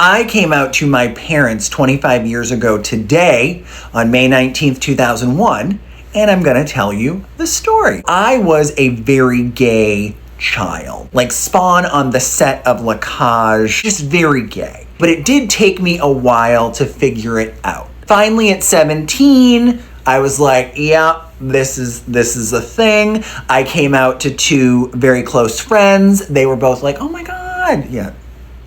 I came out to my parents 25 years ago today on May 19th, 2001, and I'm gonna tell you the story. I was a very gay child, like Spawn on the set of La Cage, just very gay. But it did take me a while to figure it out. Finally at 17, I was like, yeah, this is a thing. I came out to two very close friends. They were both like, oh my God. Yeah,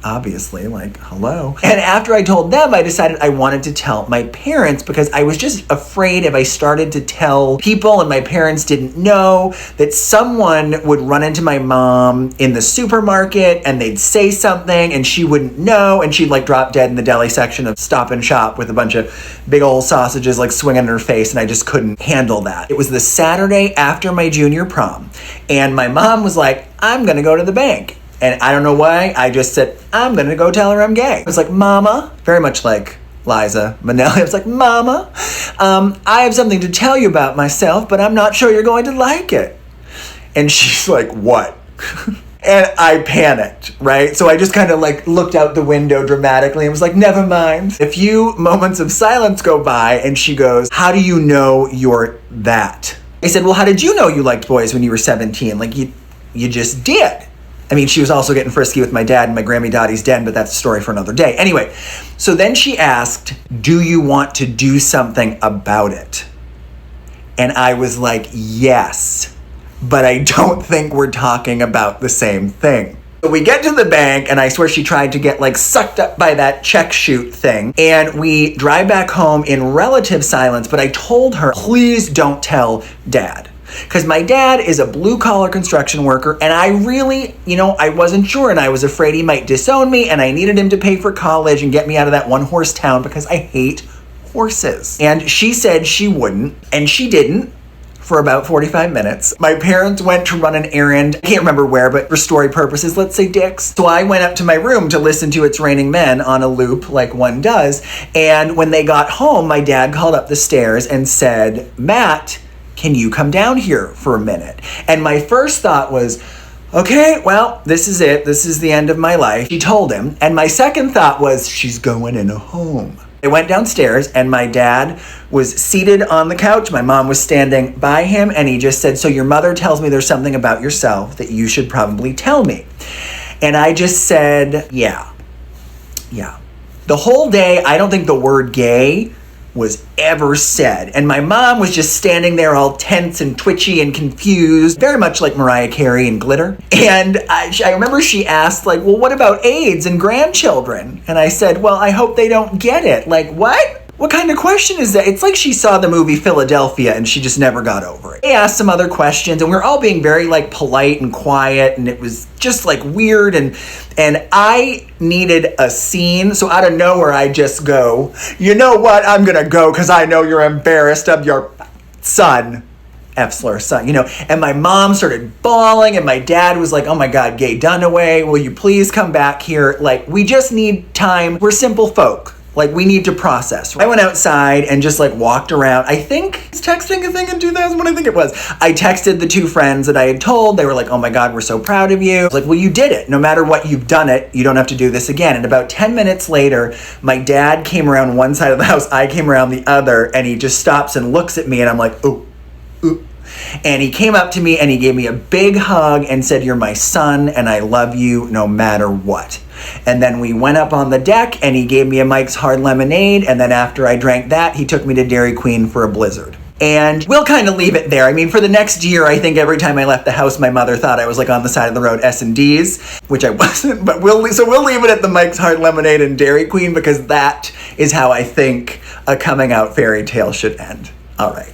obviously, like, hello. And after I told them, I decided I wanted to tell my parents because I was just afraid if I started to tell people and my parents didn't know that someone would run into my mom in the supermarket and they'd say something and she wouldn't know and she'd like drop dead in the deli section of Stop and Shop with a bunch of big old sausages like swinging in her face, and I just couldn't handle that. It was the Saturday after my junior prom and my mom was like, I'm gonna go to the bank. And I don't know why, I just said, I'm gonna go tell her I'm gay. I was like, Mama, very much like Liza Minnelli. I was like, Mama, I have something to tell you about myself, but I'm not sure you're going to like it. And she's like, what? And I panicked, right? So I just kind of like looked out the window dramatically and was like, never mind. A few moments of silence go by and she goes, how do you know you're that? I said, well, how did you know you liked boys when you were 17? Like you just did. I mean, she was also getting frisky with my dad in my Grammy Dottie's den, but that's a story for another day. Anyway, so then she asked, do you want to do something about it? And I was like, yes, but I don't think we're talking about the same thing. So we get to the bank, and I swear she tried to get like sucked up by that check shoot thing. And we drive back home in relative silence, but I told her, please don't tell Dad. Because my dad is a blue-collar construction worker, and I really, I wasn't sure, and I was afraid he might disown me, and I needed him to pay for college and get me out of that one-horse town because I hate horses. And she said she wouldn't, and she didn't for about 45 minutes. My parents went to run an errand. I can't remember where, but for story purposes, let's say Dick's. So I went up to my room to listen to It's Raining Men on a loop like one does, and when they got home, my dad called up the stairs and said, Matt, can you come down here for a minute? And my first thought was, okay, well, this is it. This is the end of my life. She told him. And my second thought was, she's going in a home. I went downstairs and my dad was seated on the couch. My mom was standing by him and he just said, so your mother tells me there's something about yourself that you should probably tell me. And I just said, yeah. The whole day, I don't think the word gay was ever said. And my mom was just standing there all tense and twitchy and confused, very much like Mariah Carey in Glitter. And I remember she asked, like, well, what about AIDS and grandchildren? And I said, well, I hope they don't get it. Like, what? What kind of question is that? It's like she saw the movie Philadelphia and she just never got over it. They asked some other questions and we were all being very like polite and quiet and it was just like weird and I needed a scene. So out of nowhere I just go, you know what? I'm gonna go because I know you're embarrassed of your son. F-slur son, and my mom started bawling and my dad was like, oh my God, Gay Dunaway, will you please come back here? Like, we just need time. We're simple folk. Like, we need to process. I went outside and just like walked around. I think it's texting a thing in 2001. I think it was. I texted the two friends that I had told. They were like, oh my God, we're so proud of you. I was like, well, you did it. No matter what, you've done it. You don't have to do this again. And about 10 minutes later, my dad came around one side of the house. I came around the other and he just stops and looks at me and I'm like, ooh. And he came up to me and he gave me a big hug and said, you're my son and I love you no matter what. And then we went up on the deck and he gave me a Mike's Hard Lemonade. And then after I drank that, he took me to Dairy Queen for a Blizzard. And we'll kind of leave it there. I mean, for the next year, I think every time I left the house, my mother thought I was like on the side of the road S&Ds, which I wasn't, but we'll leave it at the Mike's Hard Lemonade and Dairy Queen because that is how I think a coming out fairy tale should end. All right.